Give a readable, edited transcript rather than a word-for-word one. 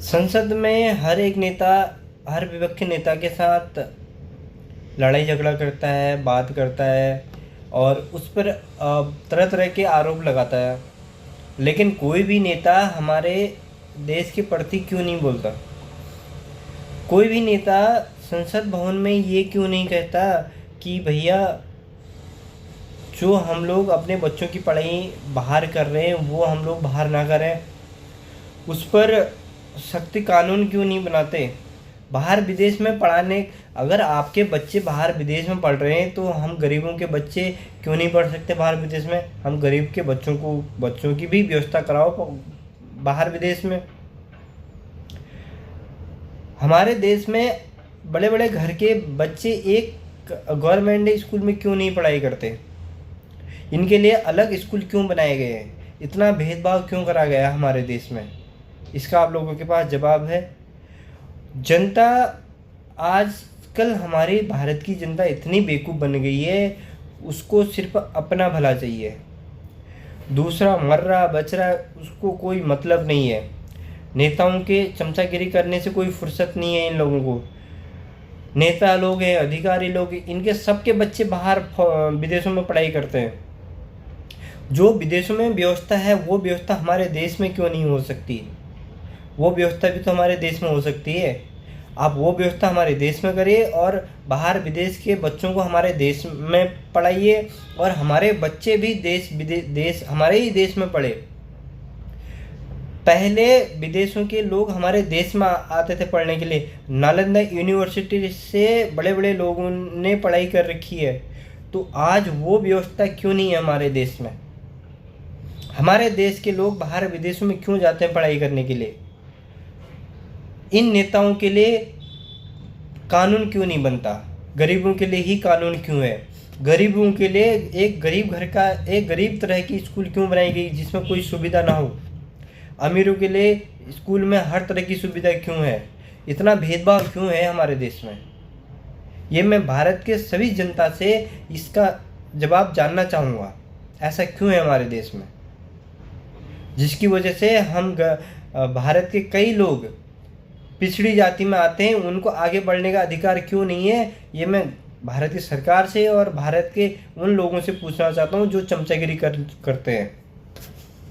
संसद में हर एक नेता हर विपक्ष के नेता के साथ लड़ाई झगड़ा करता है, बात करता है और उस पर तरह तरह के आरोप लगाता है। लेकिन कोई भी नेता हमारे देश के प्रति क्यों नहीं बोलता? कोई भी नेता संसद भवन में ये क्यों नहीं कहता कि भैया, जो हम लोग अपने बच्चों की पढ़ाई बाहर कर रहे हैं वो हम लोग बाहर ना करें? उस पर सख्त कानून क्यों नहीं बनाते? बाहर विदेश में पढ़ाने, अगर आपके बच्चे बाहर विदेश में पढ़ रहे हैं तो हम गरीबों के बच्चे क्यों नहीं पढ़ सकते बाहर विदेश में? हम गरीब के बच्चों की भी व्यवस्था कराओ बाहर विदेश में। हमारे देश में बड़े बड़े घर के बच्चे एक गवर्नमेंट स्कूल में क्यों नहीं पढ़ाई करते? इनके लिए अलग स्कूल क्यों बनाए गए हैं? इतना भेदभाव क्यों करा गया हमारे देश में? इसका आप लोगों के पास जवाब है? जनता आजकल, हमारी भारत की जनता इतनी बेवकूफ़ बन गई है, उसको सिर्फ अपना भला चाहिए। दूसरा मर रहा बच रहा उसको कोई मतलब नहीं है। नेताओं के चमचागिरी करने से कोई फुर्सत नहीं है इन लोगों को। नेता लोग हैं, अधिकारी लोग, इनके सबके बच्चे बाहर विदेशों में पढ़ाई करते हैं। जो विदेशों में व्यवस्था है वो व्यवस्था हमारे देश में क्यों नहीं हो सकती? वो व्यवस्था भी तो हमारे देश में हो सकती है। आप वो व्यवस्था हमारे देश में करिए और बाहर विदेश के बच्चों को हमारे देश में पढ़ाइए और हमारे बच्चे भी देश हमारे ही देश में पढ़े। पहले विदेशों के लोग हमारे देश में आते थे पढ़ने के लिए। नालंदा यूनिवर्सिटी से बड़े बड़े लोगों ने पढ़ाई कर रखी है। तो आज वो व्यवस्था क्यों नहीं है हमारे देश में? हमारे देश के लोग बाहर विदेशों में क्यों जाते हैं पढ़ाई करने के लिए? इन नेताओं के लिए कानून क्यों नहीं बनता? गरीबों के लिए ही कानून क्यों है? गरीबों के लिए एक गरीब घर का एक गरीब तरह की स्कूल क्यों बनाई गई जिसमें कोई सुविधा ना हो? अमीरों के लिए स्कूल में हर तरह की सुविधा क्यों है? इतना भेदभाव क्यों है हमारे देश में? ये मैं भारत के सभी जनता से इसका जवाब जानना चाहूँगा। ऐसा क्यों है हमारे देश में, जिसकी वजह से हम भारत के कई लोग पिछड़ी जाति में आते हैं, उनको आगे बढ़ने का अधिकार क्यों नहीं है? ये मैं भारत की सरकार से और भारत के उन लोगों से पूछना चाहता हूँ जो चमचागिरी करते हैं।